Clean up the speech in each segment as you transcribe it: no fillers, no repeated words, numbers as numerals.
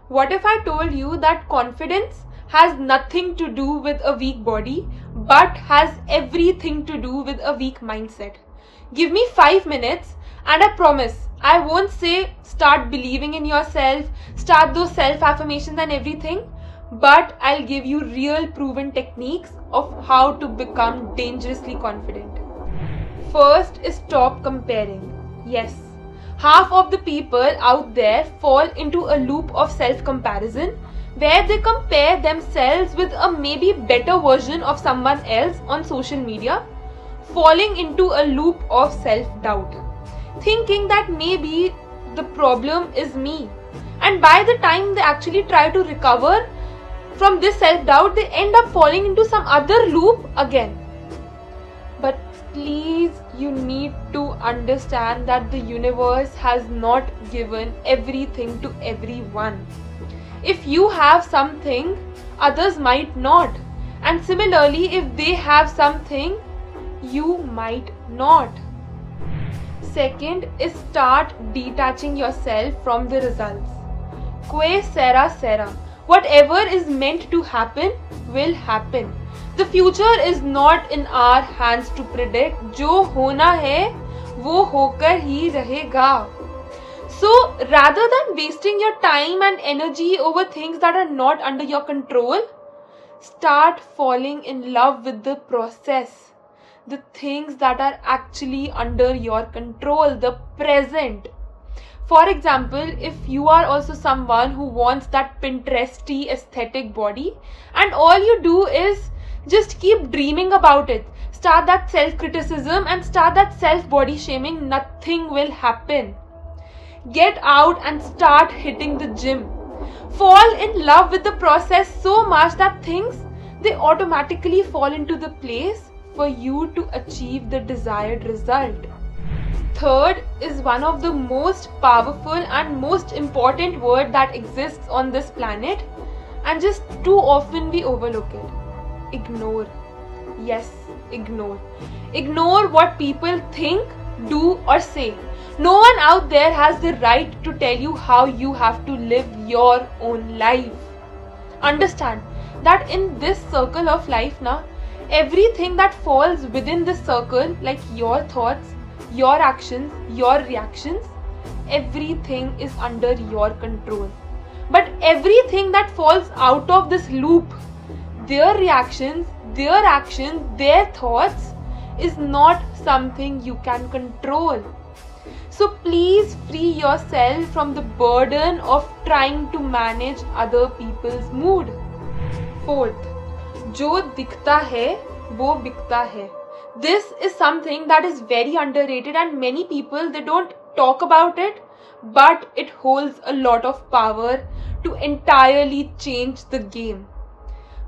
What if I told you that confidence has nothing to do with a weak body, but has everything to do with a weak mindset? Give me 5 minutes and I promise I won't say start believing in yourself, start those self affirmations and everything, but I'll give you real proven techniques of how to become dangerously confident. First is stop comparing. Yes, half of the people out there fall into a loop of self-comparison where they compare themselves with a maybe better version of someone else on social media, falling into a loop of self-doubt, thinking that maybe the problem is me. And by the time they actually try to recover from this self-doubt, they end up falling into some other loop again. But please, you need to understand that the universe has not given everything to everyone. If you have something, others might not. And similarly, if they have something, you might not. Second is start detaching yourself from the results. Que sera sera. Whatever is meant to happen will happen. The future is not in our hands to predict. जो होना है वो होकर ही रहेगा. So rather than wasting your time and energy over things that are not under your control, start falling in love with the process, the things that are actually under your control, the present. For example, if you are also someone who wants that Pinteresty aesthetic body and all you do is just keep dreaming about it, start that self-criticism and start that self-body shaming, nothing will happen. Get out and start hitting the gym. Fall in love with the process so much that things, they automatically fall into the place for you to achieve the desired result. Third is one of the most powerful and most important word that exists on this planet, and just too often we overlook it. Ignore. Yes, ignore. Ignore what people think, do or say. No one out there has the right to tell you how you have to live your own life. Understand that in this circle of life now, everything that falls within this circle, like your thoughts, your actions, your reactions, everything is under your control. But everything that falls out of this loop, their reactions, their actions, their thoughts, is not something you can control. So please free yourself from the burden of trying to manage other people's mood. Fourth, जो दिखता है वो बिकता है. This is something that is very underrated and many people, they don't talk about it, but it holds a lot of power to entirely change the game.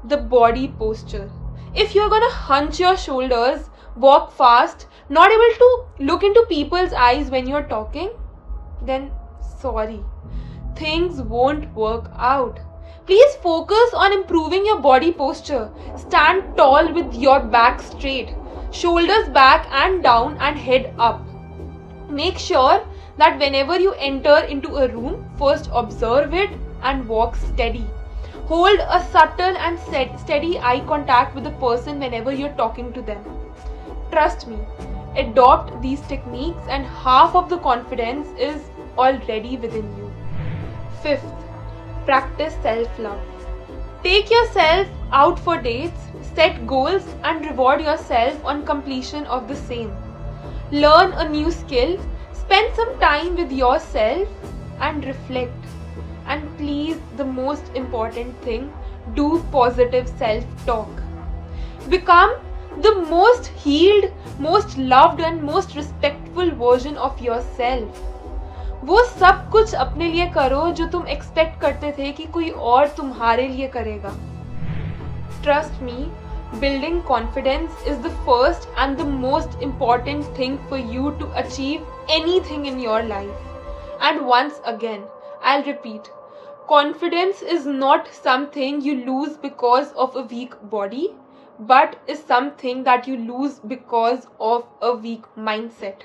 The body posture. If you're gonna hunch your shoulders, walk fast, not able to look into people's eyes when you're talking, then sorry, things won't work out. Please focus on improving your body posture. Stand tall with your back straight, shoulders back and down and head up. Make sure that whenever you enter into a room, first observe it and walk steady. Hold a subtle and steady eye contact with the person whenever you're talking to them. Trust me, adopt these techniques and half of the confidence is already within you. Fifth, practice self-love. Take yourself out for dates, set goals and reward yourself on completion of the same. Learn a new skill, spend some time with yourself and reflect. And please, the most important thing, do positive self-talk. Become the most healed, most loved and most respectful version of yourself. वो सब कुछ अपने लिए करो जो तुम expect करते थे कि कोई और तुम्हारे लिए करेगा. Trust me, building confidence is the first and the most important thing for you to achieve anything in your life. And once again, I'll repeat, confidence is not something you lose because of a weak body, but is something that you lose because of a weak mindset.